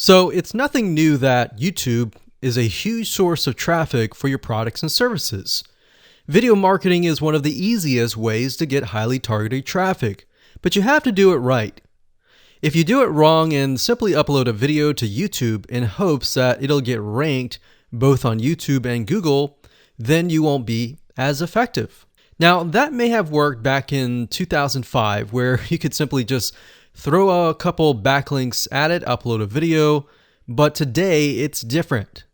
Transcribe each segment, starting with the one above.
So it's nothing new that YouTube is a huge source of traffic for your products and services. Video marketing is one of the easiest ways to get highly targeted traffic, but you have to do it right. If you do it wrong and simply upload a video to YouTube in hopes that it'll get ranked both on YouTube and Google, then you won't be as effective. Now, that may have worked back in 2005, where you could simply just throw a couple backlinks at it, upload a video, but today it's different.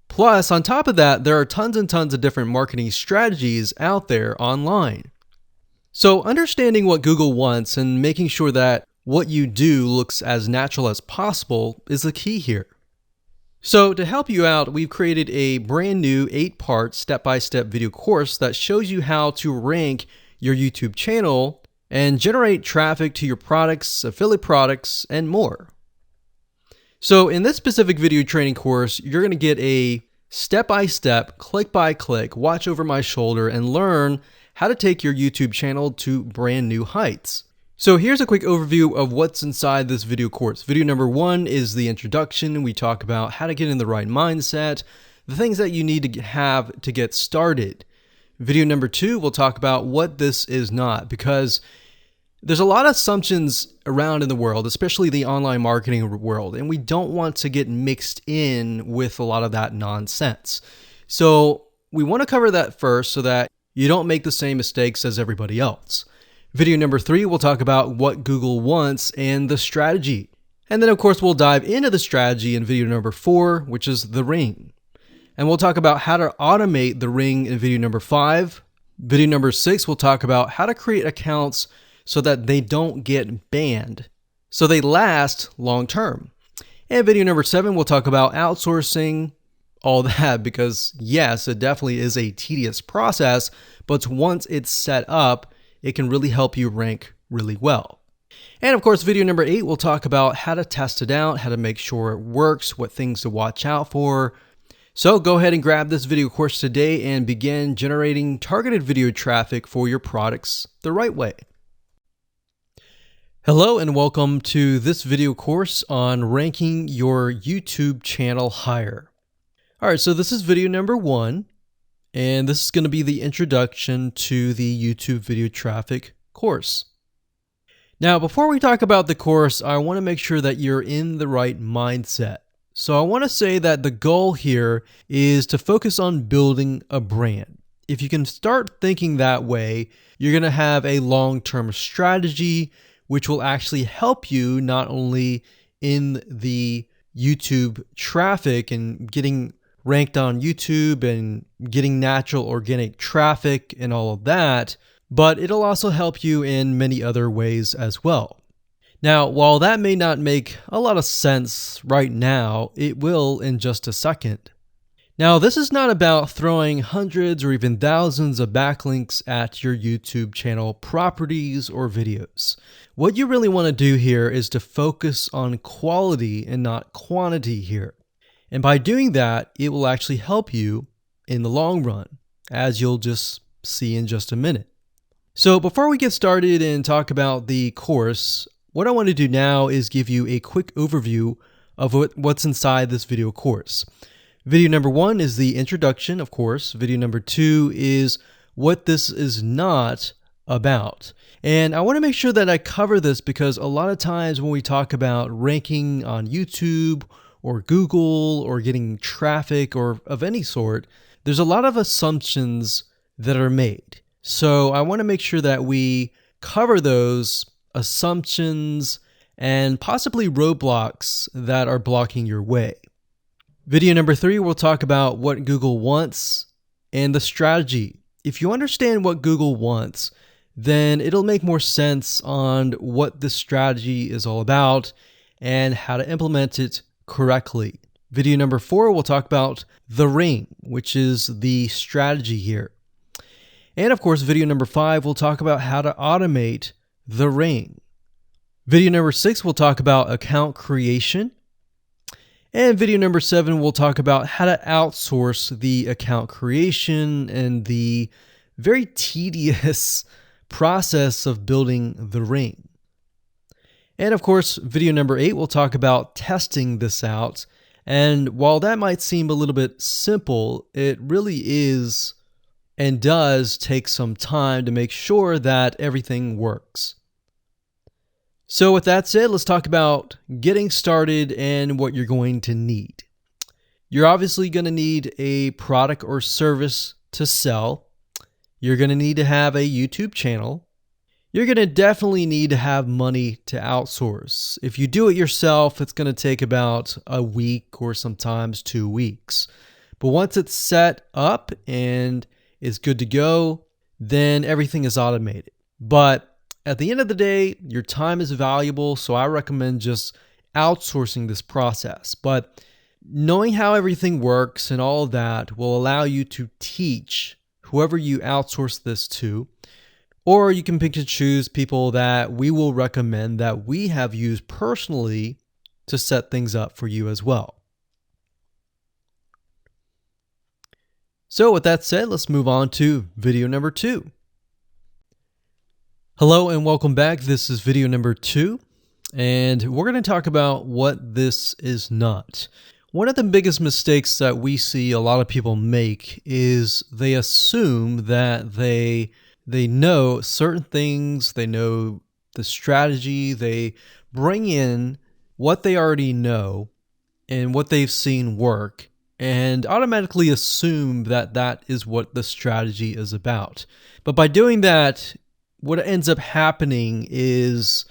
Plus, on top of that, there are tons and tons of different marketing strategies out there online. So understanding what Google wants and making sure that what you do looks as natural as possible is the key here. So to help you out, we've created a brand new 8-part step-by-step video course that shows you how to rank your YouTube channel and generate traffic to your products, affiliate products, and more. So in this specific video training course, you're going to get a step-by-step, click-by-click, watch over my shoulder and learn how to take your YouTube channel to brand new heights. So here's a quick overview of what's inside this video course. Video number 1 is the introduction. We talk about how to get in the right mindset, the things that you need to have to get started. Video number 2, we'll talk about what this is not, because there's a lot of assumptions around in the world, especially the online marketing world, and we don't want to get mixed in with a lot of that nonsense. So we want to cover that first so that you don't make the same mistakes as everybody else. Video number 3, we'll talk about what Google wants and the strategy. And then of course, we'll dive into the strategy in video number 4, which is the ring. And we'll talk about how to automate the ring in video number 5. Video number 6, we'll talk about how to create accounts so that they don't get banned, so they last long term. And video number 7, we'll talk about outsourcing, all that, because yes, it definitely is a tedious process, but once it's set up, it can really help you rank really well. And of course, video number 8, we'll talk about how to test it out, how to make sure it works, what things to watch out for. So go ahead and grab this video course today and begin generating targeted video traffic for your products the right way. Hello and welcome to this video course on ranking your YouTube channel higher. All right, so this is video number 1, and this is going to be the introduction to the YouTube video traffic course. Now, before we talk about the course, I want to make sure that you're in the right mindset. So I want to say that the goal here is to focus on building a brand. If you can start thinking that way, you're going to have a long-term strategy which will actually help you not only in the YouTube traffic and getting ranked on YouTube and getting natural organic traffic and all of that, but it'll also help you in many other ways as well. Now, while that may not make a lot of sense right now, it will in just a second. Now, this is not about throwing hundreds or even thousands of backlinks at your YouTube channel properties or videos. What you really want to do here is to focus on quality and not quantity here. And by doing that, it will actually help you in the long run, as you'll just see in just a minute. So before we get started and talk about the course, what I want to do now is give you a quick overview of what's inside this video course. Video number 1 is the introduction, of course. Video number 2 is what this is not about. And I want to make sure that I cover this because a lot of times when we talk about ranking on YouTube or Google or getting traffic or of any sort, there's a lot of assumptions that are made. So I want to make sure that we cover those assumptions and possibly roadblocks that are blocking your way. Video number 3, we'll talk about what Google wants and the strategy. If you understand what Google wants, then it'll make more sense on what the strategy is all about and how to implement it correctly. Video number 4, we'll talk about the ring, which is the strategy here. And of course, video number 5, we'll talk about how to automate the ring. Video number 6, we'll talk about account creation. And video number 7, we'll talk about how to outsource the account creation and the very tedious process of building the ring. And of course, video number 8, we'll talk about testing this out. And while that might seem a little bit simple, it really is and does take some time to make sure that everything works. So with that said, let's talk about getting started and what you're going to need. You're obviously going to need a product or service to sell. You're going to need to have a YouTube channel. You're going to definitely need to have money to outsource. If you do it yourself, it's going to take about a week or sometimes 2 weeks. But once it's set up and is good to go, then everything is automated. But at the end of the day, your time is valuable, so I recommend just outsourcing this process. But knowing how everything works and all of that will allow you to teach whoever you outsource this to, or you can pick and choose people that we will recommend that we have used personally to set things up for you as well. So with that said, let's move on to video number 2. Hello and welcome back. This is video number 2, and we're going to talk about what this is not. One of the biggest mistakes that we see a lot of people make is they assume that they know certain things, they know the strategy, they bring in what they already know and what they've seen work, and automatically assume that that is what the strategy is about. But by doing that, what ends up happening is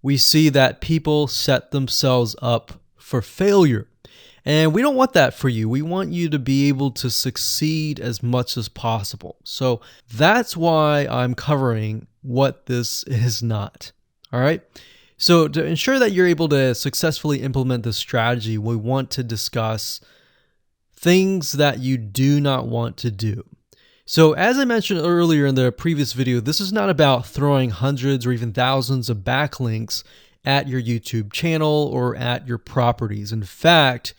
we see that people set themselves up for failure. And we don't want that for you. We want you to be able to succeed as much as possible. So that's why I'm covering what this is not. All right. So to ensure that you're able to successfully implement this strategy, we want to discuss things that you do not want to do. So as I mentioned earlier in the previous video, this is not about throwing hundreds or even thousands of backlinks at your YouTube channel or at your properties. In fact,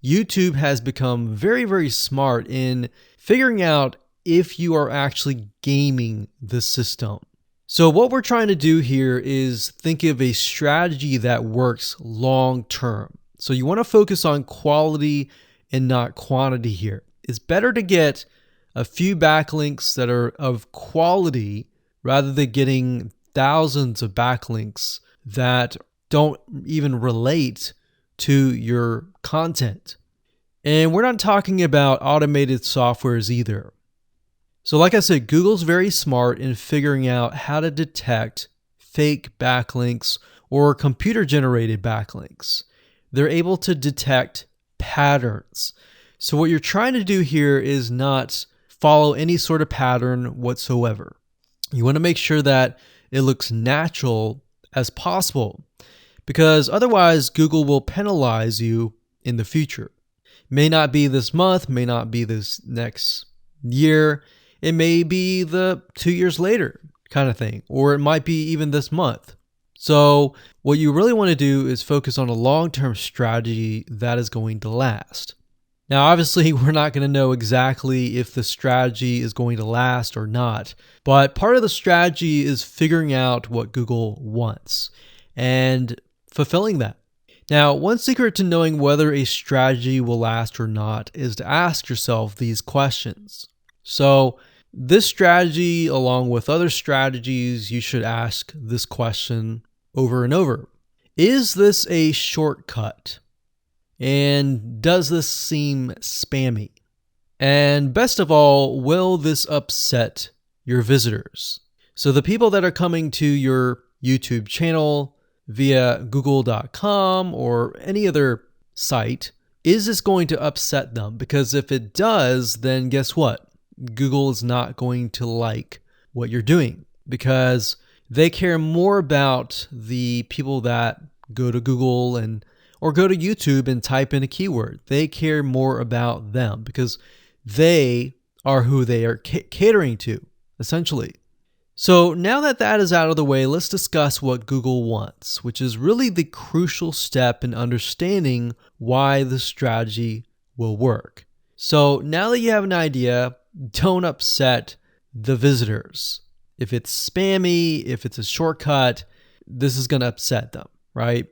YouTube has become very, very smart in figuring out if you are actually gaming the system. So what we're trying to do here is think of a strategy that works long term. So you want to focus on quality and not quantity here. It's better to get a few backlinks that are of quality rather than getting thousands of backlinks that don't even relate to your content. And we're not talking about automated softwares either. So like I said, Google's very smart in figuring out how to detect fake backlinks or computer-generated backlinks. They're able to detect patterns. So what you're trying to do here is not follow any sort of pattern whatsoever. You want to make sure that it looks natural as possible, because otherwise Google will penalize you in the future. May not be this month, may not be this next year, it may be the 2 years later kind of thing, or it might be even this month. So what you really want to do is focus on a long-term strategy that is going to last. Now, obviously, we're not going to know exactly if the strategy is going to last or not, but part of the strategy is figuring out what Google wants and fulfilling that. Now, one secret to knowing whether a strategy will last or not is to ask yourself these questions. So this strategy, along with other strategies, you should ask this question over and over. Is this a shortcut? And does this seem spammy? And best of all, will this upset your visitors? So the people that are coming to your YouTube channel via google.com or any other site, is this going to upset them? Because if it does, then guess what? Google is not going to like what you're doing, because they care more about the people that go to Google or go to YouTube and type in a keyword. They care more about them because they are who they are catering to, essentially. So now that that is out of the way, let's discuss what Google wants, which is really the crucial step in understanding why the strategy will work. So now that you have an idea, don't upset the visitors. If it's spammy, if it's a shortcut, this is going to upset them. right?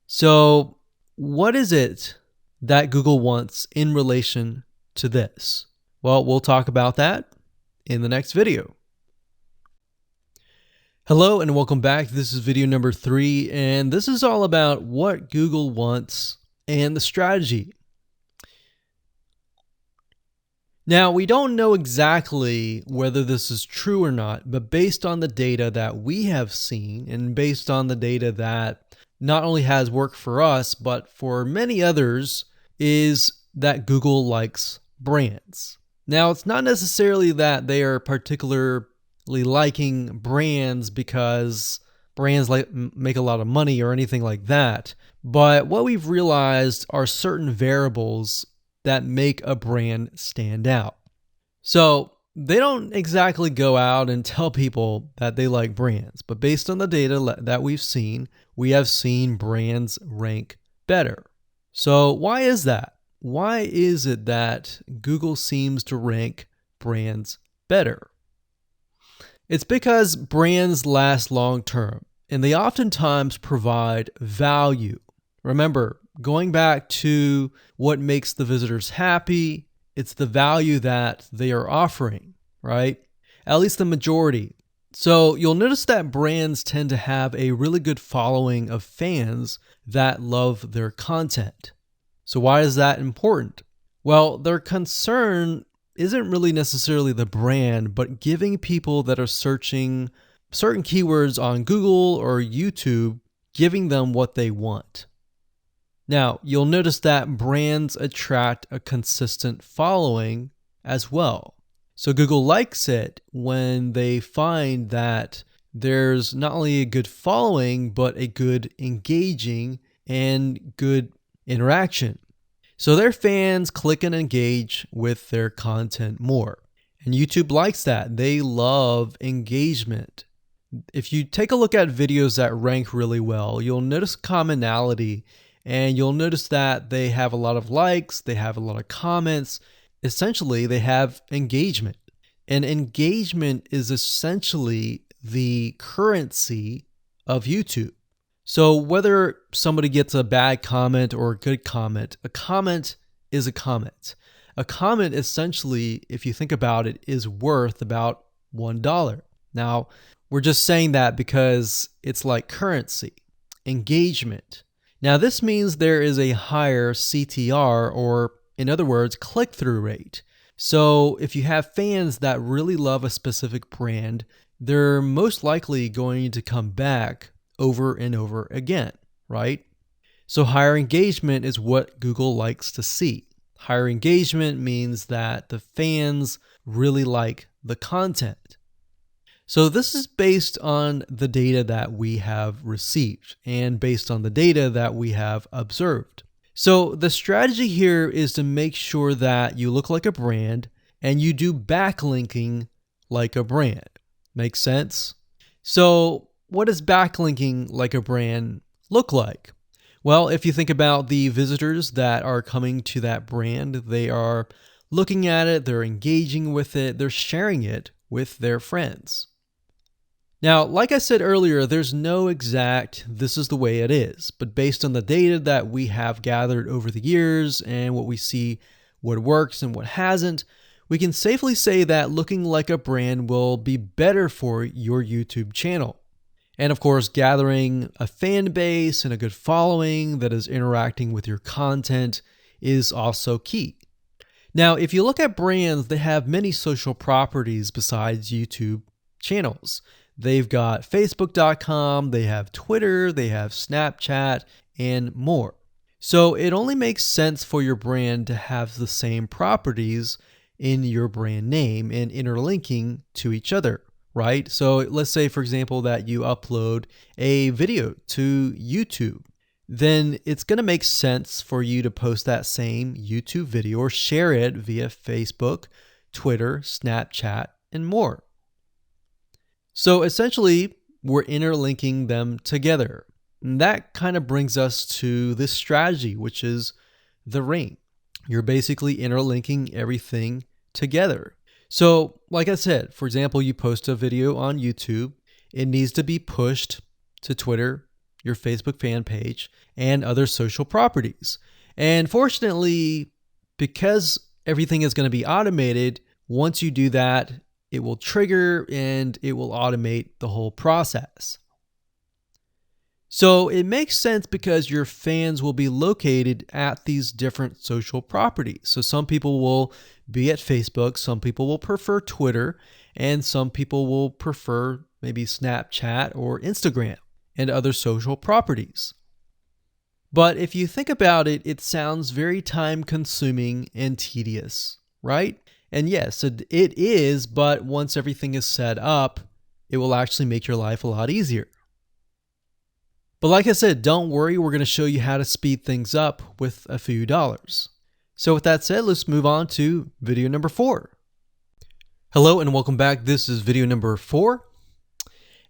So what is it that Google wants in relation to this? Well, we'll talk about that in the next video. Hello and welcome back. This is video number 3, and this is all about what Google wants and the strategy. Now, we don't know exactly whether this is true or not, but based on the data that we have seen and based on the data that not only has worked for us, but for many others, is that Google likes brands. Now, it's not necessarily that they are particularly liking brands because brands make a lot of money or anything like that. But what we've realized are certain variables that make a brand stand out. So they don't exactly go out and tell people that they like brands, but based on the data that we've seen, we have seen brands rank better. So why is that? Why is it that Google seems to rank brands better? It's because brands last long term, and they oftentimes provide value. Remember, going back to what makes the visitors happy, it's the value that they are offering, right? At least the majority. So you'll notice that brands tend to have a really good following of fans that love their content. So why is that important? Well, their concern isn't really necessarily the brand, but giving people that are searching certain keywords on Google or YouTube, giving them what they want. Now, you'll notice that brands attract a consistent following as well. So Google likes it when they find that there's not only a good following, but a good engaging and good interaction. So their fans click and engage with their content more. And YouTube likes that. They love engagement. If you take a look at videos that rank really well, you'll notice commonality. And you'll notice that they have a lot of likes, they have a lot of comments. Essentially, they have engagement. And engagement is essentially the currency of YouTube. So whether somebody gets a bad comment or a good comment, a comment is a comment. A comment essentially, if you think about it, is worth about $1. Now, we're just saying that because it's like currency, engagement. Now, this means there is a higher CTR, or in other words, click-through rate. So if you have fans that really love a specific brand, they're most likely going to come back over and over again, right? So higher engagement is what Google likes to see. Higher engagement means that the fans really like the content. So this is based on the data that we have received and based on the data that we have observed. So the strategy here is to make sure that you look like a brand and you do backlinking like a brand. Make sense? So what does backlinking like a brand look like? Well, if you think about the visitors that are coming to that brand, they are looking at it, they're engaging with it, they're sharing it with their friends. Now, like I said earlier, there's no exact this is the way it is, but based on the data that we have gathered over the years and what we see what works and what hasn't, we can safely say that looking like a brand will be better for your YouTube channel. And of course, gathering a fan base and a good following that is interacting with your content is also key. Now, if you look at brands, they have many social properties besides YouTube channels. They've got Facebook.com, they have Twitter, they have Snapchat, and more. So it only makes sense for your brand to have the same properties in your brand name and interlinking to each other, right? So let's say, for example, that you upload a video to YouTube. Then it's going to make sense for you to post that same YouTube video or share it via Facebook, Twitter, Snapchat, and more. So essentially, we're interlinking them together. And that kind of brings us to this strategy, which is the ring. You're basically interlinking everything together. So like I said, for example, you post a video on YouTube, it needs to be pushed to Twitter, your Facebook fan page, and other social properties. And fortunately, because everything is going to be automated, once you do that, it will trigger and it will automate the whole process. So it makes sense because your fans will be located at these different social properties. So some people will be at Facebook, some people will prefer Twitter, and some people will prefer maybe Snapchat or Instagram and other social properties. But if you think about it, it sounds very time consuming and tedious, right? And yes, it is, but once everything is set up, it will actually make your life a lot easier. But like I said, don't worry, we're going to show you how to speed things up with a few dollars. So with that said, let's move on to video number 4. Hello and welcome back. This is video number 4.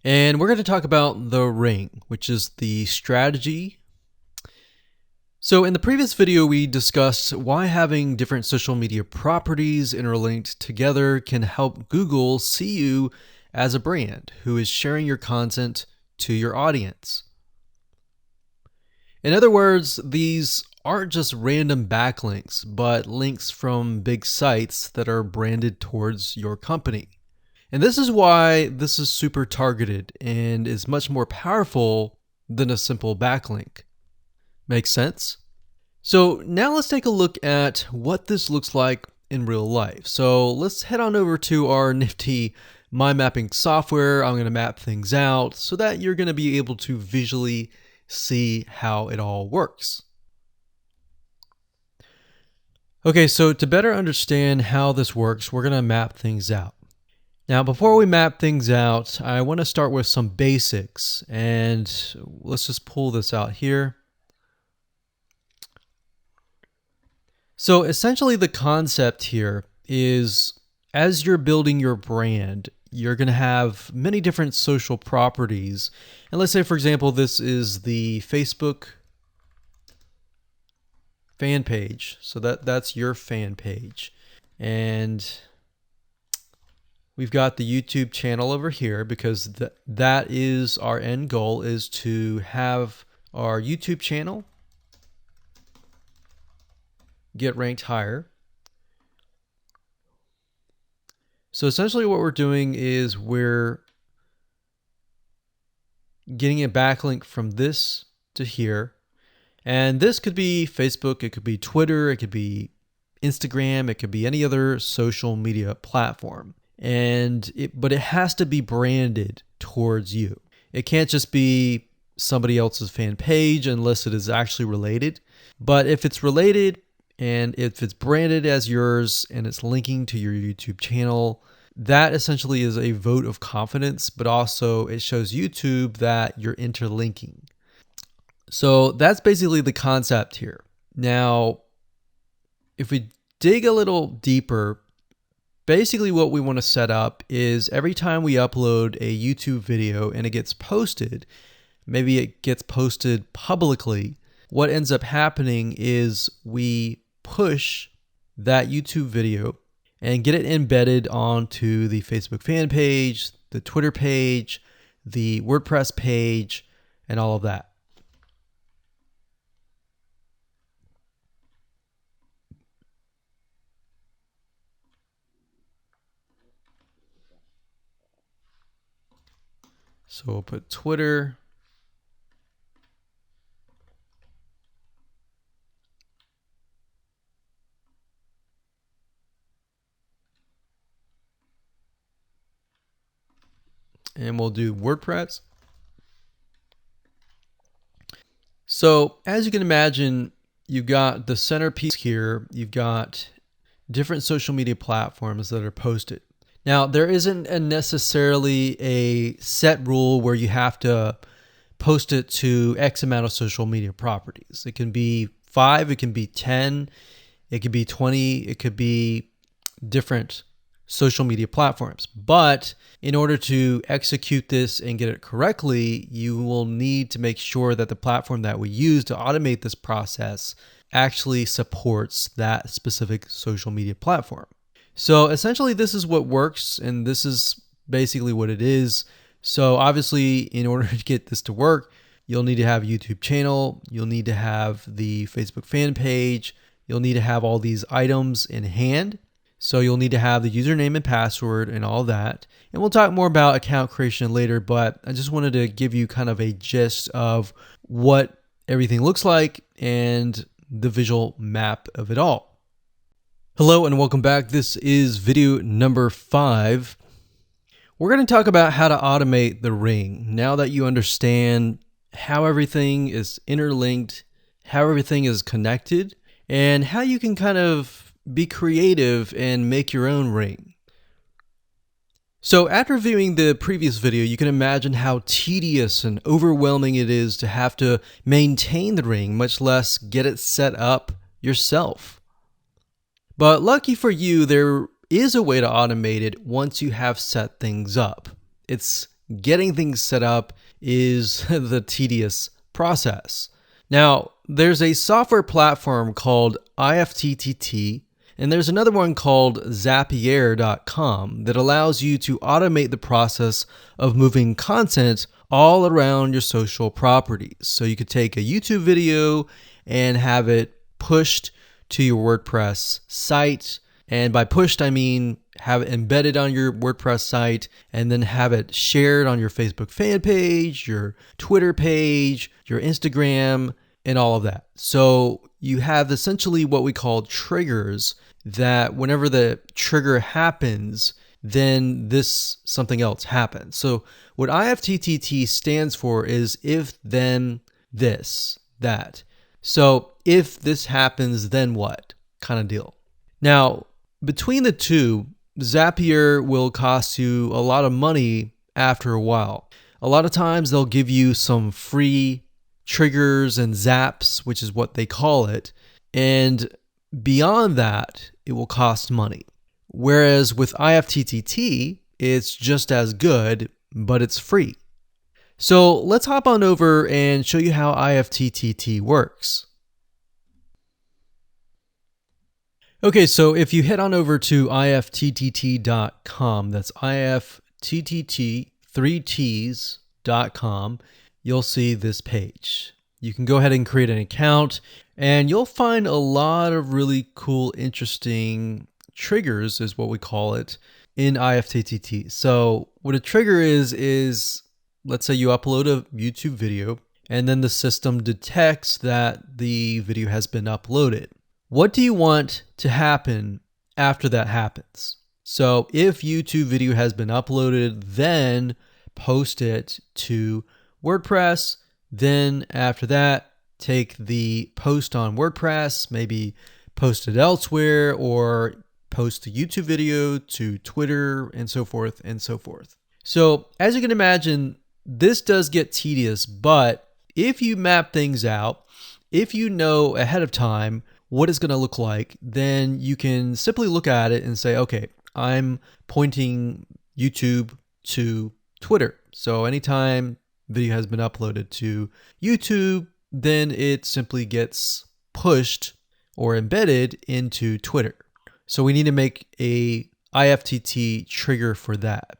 And we're going to talk about the ring, which is the strategy. So in the previous video, we discussed why having different social media properties interlinked together can help Google see you as a brand who is sharing your content to your audience. In other words, these aren't just random backlinks, but links from big sites that are branded towards your company. And this is why this is super targeted and is much more powerful than a simple backlink. Makes sense? So now let's take a look at what this looks like in real life. So let's head on over to our nifty mind mapping software. I'm going to map things out so that you're going to be able to visually see how it all works. Okay, so to better understand how this works, we're going to map things out. Now, before we map things out, I want to start with some basics, and let's just pull this out here. So essentially the concept here is as you're building your brand, you're going to have many different social properties. And let's say, for example, this is the Facebook fan page. So that's your fan page. And we've got the YouTube channel over here because that is our end goal, is to have our YouTube channel get ranked higher. So essentially what we're doing is we're getting a backlink from this to here. And this could be Facebook, it could be Twitter, it could be Instagram, it could be any other social media platform. But it has to be branded towards you. It can't just be somebody else's fan page unless it is actually related. But if it's related, and if it's branded as yours and it's linking to your YouTube channel, that essentially is a vote of confidence, but also it shows YouTube that you're interlinking. So that's basically the concept here. Now, if we dig a little deeper, basically what we want to set up is every time we upload a YouTube video and it gets posted, maybe it gets posted publicly, what ends up happening is we push that YouTube video and get it embedded onto the Facebook fan page, the Twitter page, the WordPress page, and all of that. So we'll put Twitter. And we'll do WordPress. So as you can imagine, you've got the centerpiece here. You've got different social media platforms that are posted. Now, there isn't necessarily a set rule where you have to post it to X amount of social media properties. It can be 5, it can be 10, it could be 20, it could be different social media platforms. But in order to execute this and get it correctly, you will need to make sure that the platform that we use to automate this process actually supports that specific social media platform. So essentially this is what works, and this is basically what it is. So obviously in order to get this to work, you'll need to have a YouTube channel, you'll need to have the Facebook fan page, you'll need to have all these items in hand. So you'll need to have the username and password and all that. And we'll talk more about account creation later, but I just wanted to give you kind of a gist of what everything looks like and the visual map of it all. Hello and welcome back. This is video number 5. We're going to talk about how to automate the ring. Now that you understand how everything is interlinked, how everything is connected, and how you can kind of be creative and make your own ring. So after viewing the previous video, you can imagine how tedious and overwhelming it is to have to maintain the ring, much less get it set up yourself. But lucky for you, there is a way to automate it once you have set things up. It's getting things set up is the tedious process. Now, there's a software platform called IFTTT, and there's another one called Zapier.com that allows you to automate the process of moving content all around your social properties. So you could take a YouTube video and have it pushed to your WordPress site. And by pushed, I mean have it embedded on your WordPress site and then have it shared on your Facebook fan page, your Twitter page, your Instagram, and all of that. So you have essentially what we call triggers that whenever the trigger happens, then something else happens. So what IFTTT stands for is if, then, this, that. So if this happens, then what kind of deal. Now, between the two, Zapier will cost you a lot of money after a while. A lot of times they'll give you some free triggers and zaps, which is what they call it. And beyond that, it will cost money. Whereas with IFTTT, it's just as good, but it's free. So let's hop on over and show you how IFTTT works. Okay, so if you head on over to ifttt.com, that's ifttt3ts.com, you'll see this page. You can go ahead and create an account and you'll find a lot of really cool, interesting triggers is what we call it in IFTTT. So what a trigger is let's say you upload a YouTube video and then the system detects that the video has been uploaded. What do you want to happen after that happens? So if YouTube video has been uploaded, then post it to WordPress. Then after that, take the post on WordPress, maybe post it elsewhere or post the YouTube video to Twitter and so forth and so forth. So as you can imagine, this does get tedious, but if you map things out, if you know ahead of time what it's going to look like, then you can simply look at it and say, okay, I'm pointing YouTube to Twitter. So anytime video has been uploaded to YouTube, then it simply gets pushed or embedded into Twitter. So we need to make a IFTTT trigger for that.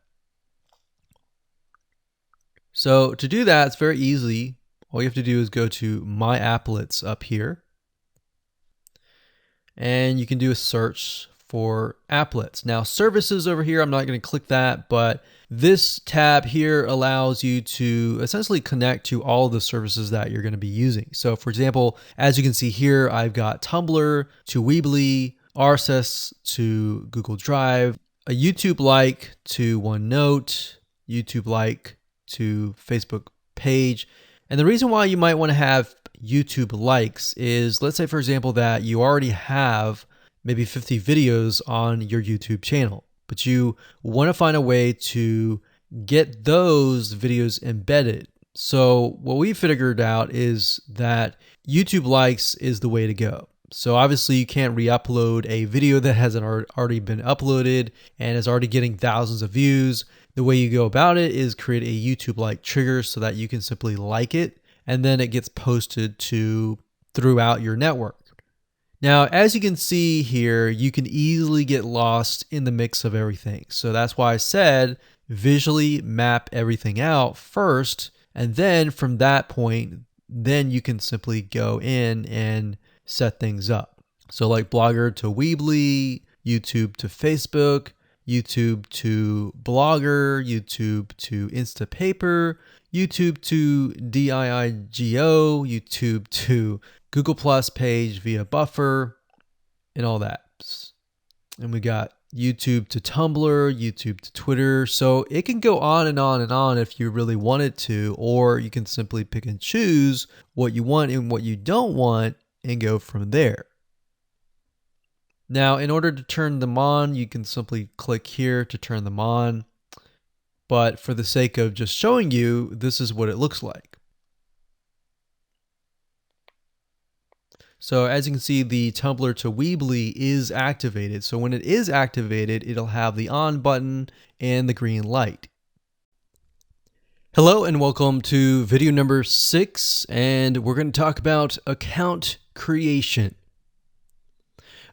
So to do that, it's very easy. All you have to do is go to My Applets up here. And you can do a search for applets. Now services over here, I'm not going to click that, but this tab here allows you to essentially connect to all of the services that you're going to be using. So for example, as you can see here, I've got Tumblr to Weebly, RSS to Google Drive, a YouTube like to OneNote, YouTube like to Facebook page. And the reason why you might want to have YouTube likes is, let's say for example that you already have maybe 50 videos on your YouTube channel, but you want to find a way to get those videos embedded. So what we figured out is that YouTube likes is the way to go. So obviously you can't re-upload a video that hasn't already been uploaded and is already getting thousands of views. The way you go about it is create a YouTube like trigger so that you can simply like it and then it gets posted to throughout your network. Now, as you can see here, you can easily get lost in the mix of everything. So that's why I said visually map everything out first And then from that point, then you can simply go in and set things up. So like Blogger to Weebly, YouTube to Facebook, YouTube to Blogger, YouTube to Instapaper, YouTube to DIIGO, YouTube to Google Plus page via Buffer, and all that. And we got YouTube to Tumblr, YouTube to Twitter. So it can go on and on and on if you really wanted to, or you can simply pick and choose what you want and what you don't want and go from there. Now, in order to turn them on, you can simply click here to turn them on. But for the sake of just showing you, this is what it looks like. So as you can see, the Tumblr to Weebly is activated. So when it is activated, it'll have the on button and the green light. Hello and welcome to video number 6, and we're going to talk about account creation.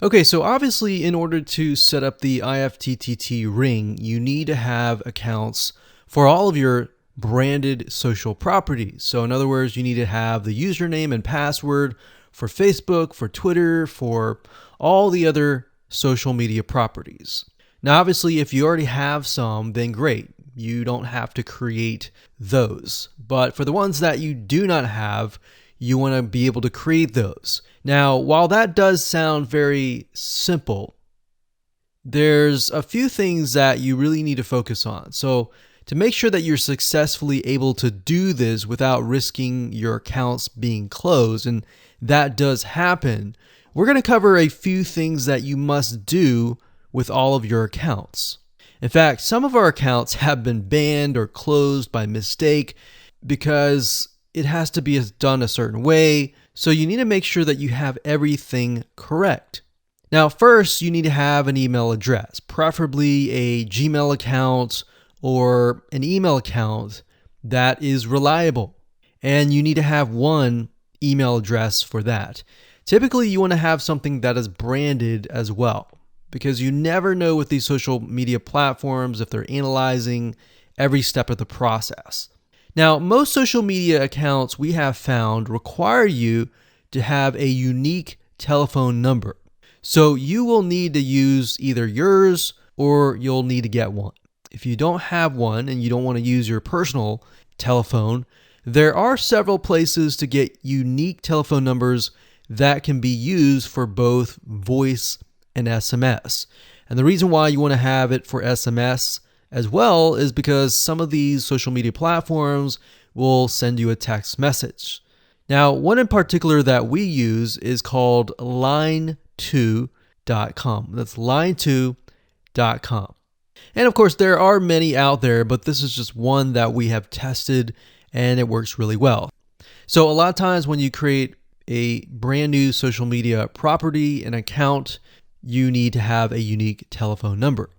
Okay, so obviously in order to set up the IFTTT ring, you need to have accounts for all of your branded social properties. So in other words, you need to have the username and password for Facebook, for Twitter, for all the other social media properties. Now, obviously, if you already have some, then great. You don't have to create those. But for the ones that you do not have, you want to be able to create those. Now, while that does sound very simple, there's a few things that you really need to focus on. So to make sure that you're successfully able to do this without risking your accounts being closed, and that does happen, we're going to cover a few things that you must do with all of your accounts. In fact, some of our accounts have been banned or closed by mistake because it has to be done a certain way. So you need to make sure that you have everything correct. Now, first, you need to have an email address, preferably a Gmail account or an email account that is reliable. And you need to have one email address for that. Typically, you want to have something that is branded as well, because you never know with these social media platforms if they're analyzing every step of the process. Now, most social media accounts we have found require you to have a unique telephone number. So you will need to use either yours or you'll need to get one. If you don't have one and you don't want to use your personal telephone, there are several places to get unique telephone numbers that can be used for both voice and SMS. And the reason why you want to have it for SMS as well is because some of these social media platforms will send you a text message. Now, one in particular that we use is called line2.com. That's line2.com. And of course, there are many out there, but this is just one that we have tested and it works really well. So a lot of times when you create a brand new social media property, an account, you need to have a unique telephone number.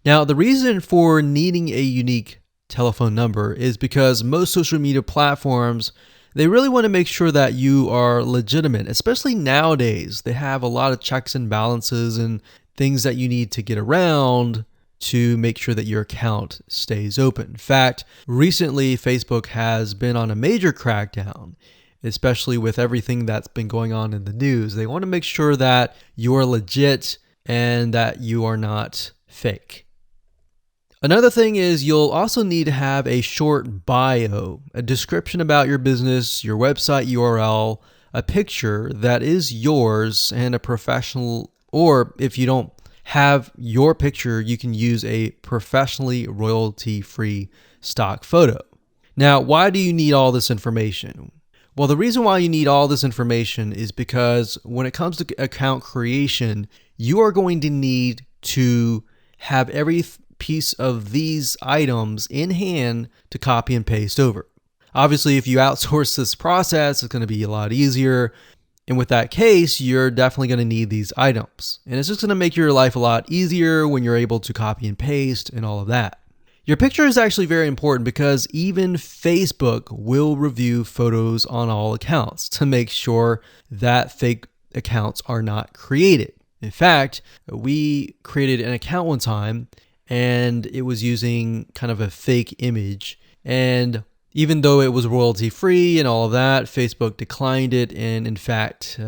Now, the reason for needing a unique telephone number is because most social media platforms, they really want to make sure that you are legitimate, especially nowadays. They have a lot of checks and balances and things that you need to get around to make sure that your account stays open. In fact, recently Facebook has been on a major crackdown, especially with everything that's been going on in the news. They want to make sure that you are legit and that you are not fake. Another thing is you'll also need to have a short bio, a description about your business, your website URL, a picture that is yours, and a professional, or if you don't have your picture, you can use a professionally royalty-free stock photo. Now, why do you need all this information? Well, the reason why you need all this information is because when it comes to account creation, you are going to need to have every piece of these items in hand to copy and paste over. Obviously, if you outsource this process, it's going to be a lot easier. And with that case, you're definitely going to need these items. And it's just going to make your life a lot easier when you're able to copy and paste and all of that. Your picture is actually very important because even Facebook will review photos on all accounts to make sure that fake accounts are not created. In fact, we created an account one time and it was using kind of a fake image. And Even though it was royalty free and all of that, Facebook declined it and in fact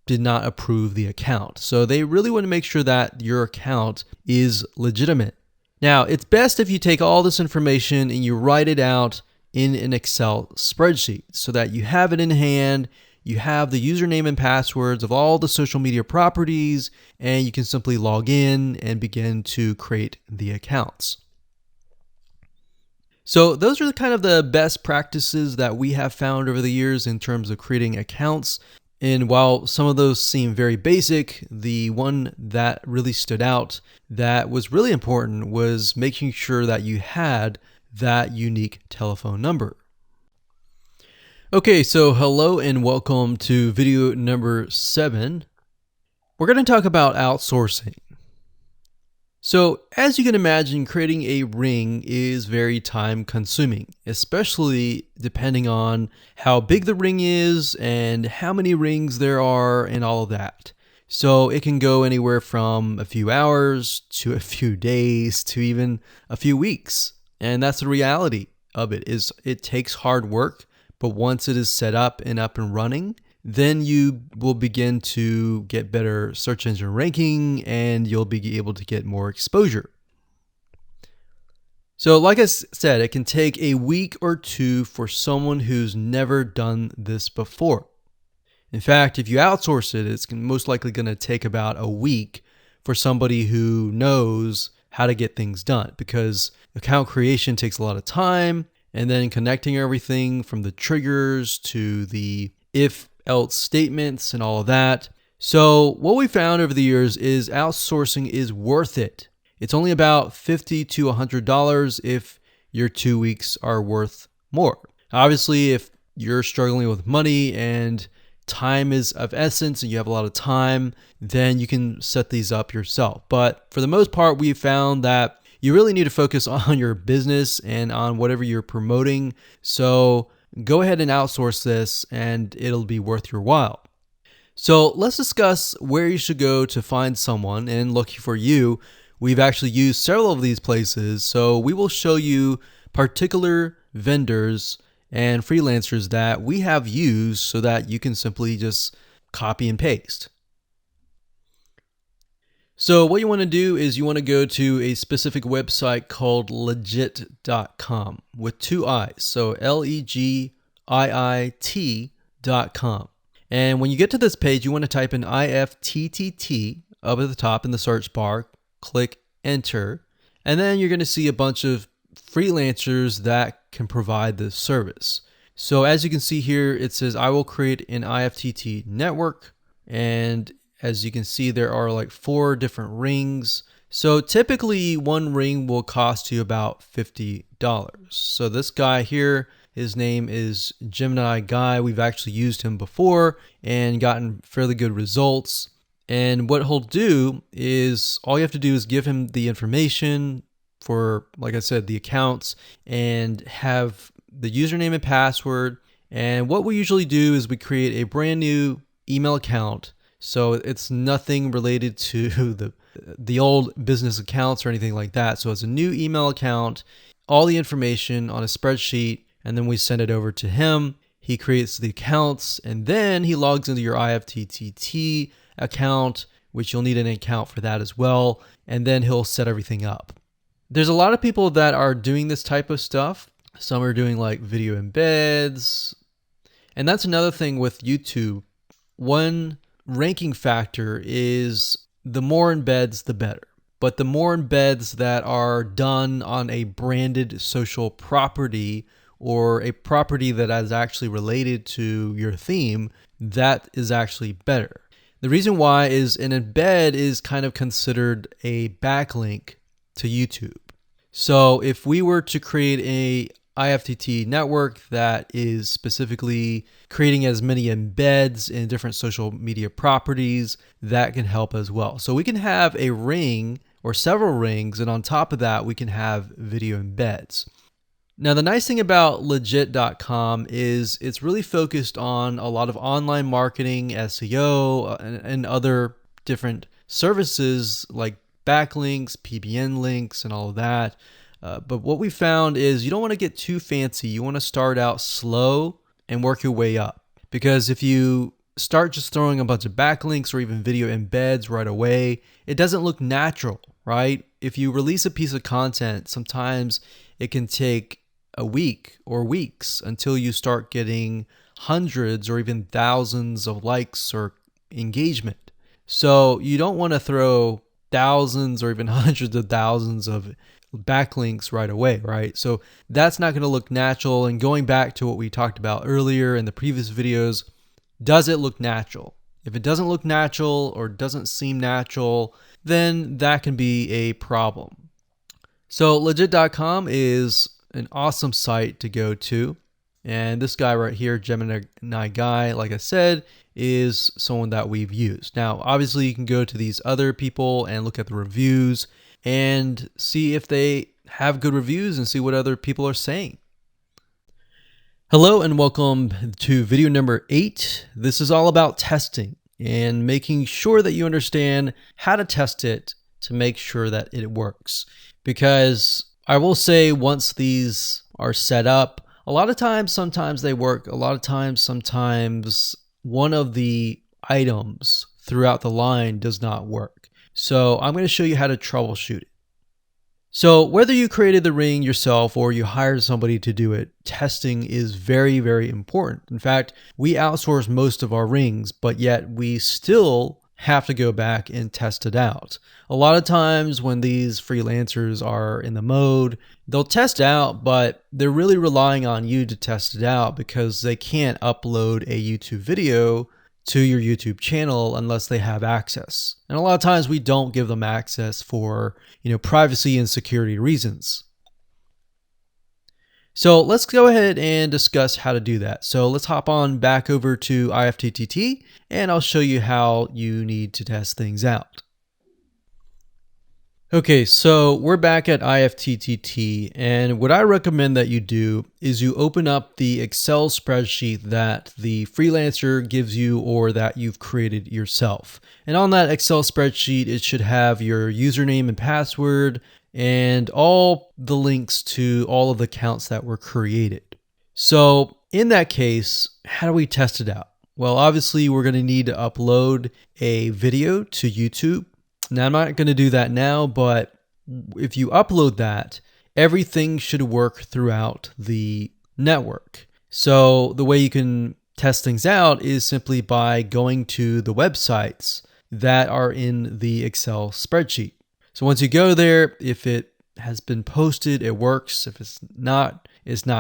did not approve the account. So they really want to make sure that your account is legitimate. Now, it's best if you take all this information and you write it out in an Excel spreadsheet so that you have it in hand, you have the username and passwords of all the social media properties, and you can simply log in and begin to create the accounts. So those are kind of the best practices that we have found over the years in terms of creating accounts. And while some of those seem very basic, the one that really stood out that was really important was making sure that you had that unique telephone number. Okay, so hello and welcome to video number 7. We're going to talk about outsourcing. So as you can imagine, creating a ring is very time consuming, especially depending on how big the ring is and how many rings there are and all of that. So it can go anywhere from a few hours to a few days to even a few weeks. And that's the reality of it, is it takes hard work, but once it is set up and running, then you will begin to get better search engine ranking and you'll be able to get more exposure. So like I said, it can take a week or two for someone who's never done this before. In fact, if you outsource it, it's most likely going to take about a week for somebody who knows how to get things done, because account creation takes a lot of time, and then connecting everything from the triggers to the if-else statements and all of that. So what we found over the years is outsourcing is worth it. It's only about $50 to $100 if your 2 weeks are worth more. Obviously, if you're struggling with money and time is of essence and you have a lot of time, then you can set these up yourself. But for the most part, we found that you really need to focus on your business and on whatever you're promoting. So go ahead and outsource this and it'll be worth your while. So let's discuss where you should go to find someone. And lucky for you, we've actually used several of these places. So we will show you particular vendors and freelancers that we have used so that you can simply just copy and paste. So what you want to do is you want to go to a specific website called legit.com with 2 I's. So LEGIIT.com. And when you get to this page, you want to type in IFTTT up at the top in the search bar, click enter, and then you're going to see a bunch of freelancers that can provide this service. So as you can see here, it says I will create an IFTT network, and as you can see, there are like 4 different rings. So typically one ring will cost you about $50. So this guy here, his name is Gemini Guy. We've actually used him before and gotten fairly good results. And what he'll do is all you have to do is give him the information for, like I said, the accounts, and have the username and password. And what we usually do is we create a brand new email account. So it's nothing related to the old business accounts or anything like that. So it's a new email account, all the information on a spreadsheet, and then we send it over to him. He creates the accounts, and then he logs into your IFTTT account, which you'll need an account for that as well. And then he'll set everything up. There's a lot of people that are doing this type of stuff. Some are doing like video embeds. And that's another thing with YouTube. One ranking factor is the more embeds, the better. But the more embeds that are done on a branded social property or a property that is actually related to your theme, that is actually better. The reason why is an embed is kind of considered a backlink to YouTube. So if we were to create a IFTT network that is specifically creating as many embeds in different social media properties, that can help as well. So we can have a ring or several rings, and on top of that, we can have video embeds. Now, the nice thing about legit.com is it's really focused on a lot of online marketing, SEO, and other different services like backlinks, PBN links, and all of that. But what we found is you don't want to get too fancy. You want to start out slow and work your way up. Because if you start just throwing a bunch of backlinks or even video embeds right away, it doesn't look natural, right? If you release a piece of content, sometimes it can take a week or weeks until you start getting hundreds or even thousands of likes or engagement. So you don't want to throw thousands or even hundreds of thousands of backlinks right away, right? So that's not going to look natural. And going back to what we talked about earlier in the previous videos, does it look natural? If it doesn't look natural or doesn't seem natural, then that can be a problem. So legit.com is an awesome site to go to. And this guy right here, Gemini Guy, like I said, is someone that we've used. Now, obviously, you can go to these other people and look at the reviews and see if they have good reviews and see what other people are saying. Hello and welcome to video number 8. This is all about testing and making sure that you understand how to test it to make sure that it works. Because I will say once these are set up, a lot of times, sometimes they work. A lot of times, sometimes one of the items throughout the line does not work. So I'm going to show you how to troubleshoot it. So whether you created the ring yourself or you hired somebody to do it, testing is very, very important. In fact, we outsource most of our rings, but yet we still have to go back and test it out. A lot of times when these freelancers are in the mode, they'll test out, but they're really relying on you to test it out because they can't upload a YouTube video to your YouTube channel unless they have access. And a lot of times we don't give them access for, privacy and security reasons. So let's go ahead and discuss how to do that. So let's hop on back over to IFTTT and I'll show you how you need to test things out. Okay, so we're back at IFTTT, and what I recommend that you do is you open up the Excel spreadsheet that the freelancer gives you or that you've created yourself. And on that Excel spreadsheet, it should have your username and password and all the links to all of the accounts that were created. So in that case, how do we test it out? Well, obviously, we're going to need to upload a video to YouTube. Now, I'm not going to do that now, but if you upload that, everything should work throughout the network. So the way you can test things out is simply by going to the websites that are in the Excel spreadsheet. So once you go there, if it has been posted, it works. If it's not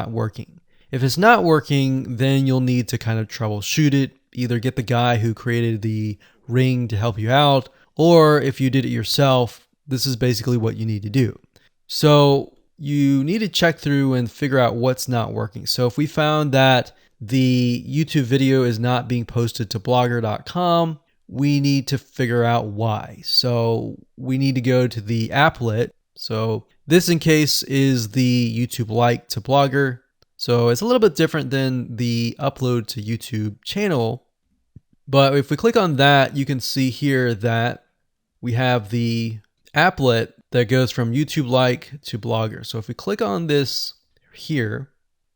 working. If it's not working, then you'll need to kind of troubleshoot it. Either get the guy who created the ring to help you out, or if you did it yourself, this is basically what you need to do. So you need to check through and figure out what's not working. So if we found that the YouTube video is not being posted to blogger.com, we need to figure out why. So we need to go to the applet. So this in case is the YouTube like to Blogger. So it's a little bit different than the upload to YouTube channel. But if we click on that, you can see here that we have the applet that goes from YouTube like to Blogger. So if we click on this here,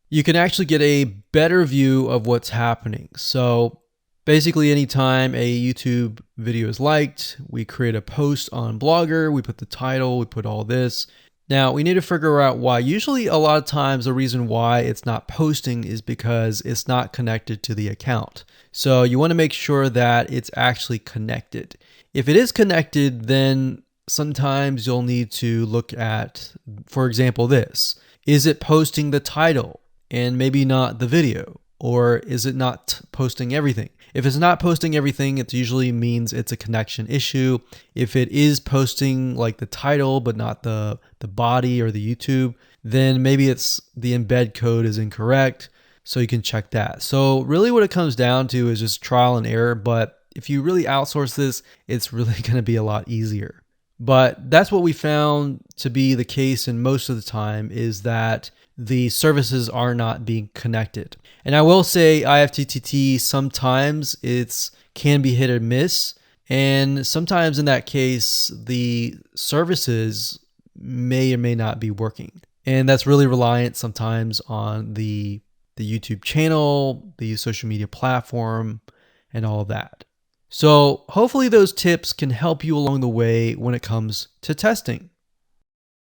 you can actually get a better view of what's happening. So basically anytime a YouTube video is liked, we create a post on Blogger, we put the title, we put all this. Now we need to figure out why. Usually a lot of times the reason why it's not posting is because it's not connected to the account. So you want to make sure that it's actually connected. If it is connected, then sometimes you'll need to look at, for example, this. Is it posting the title and maybe not the video? Or is it not posting everything? If it's not posting everything, it usually means it's a connection issue. If it is posting like the title but not the body or the YouTube, then maybe it's the embed code is incorrect. So you can check that. So really what it comes down to is just trial and error. But if you really outsource this, it's really going to be a lot easier. But that's what we found to be the case, and most of the time is that the services are not being connected. And I will say IFTTT, sometimes it's can be hit or miss. And sometimes in that case, the services may or may not be working. And that's really reliant sometimes on the YouTube channel, the social media platform, and all of that. So hopefully those tips can help you along the way when it comes to testing.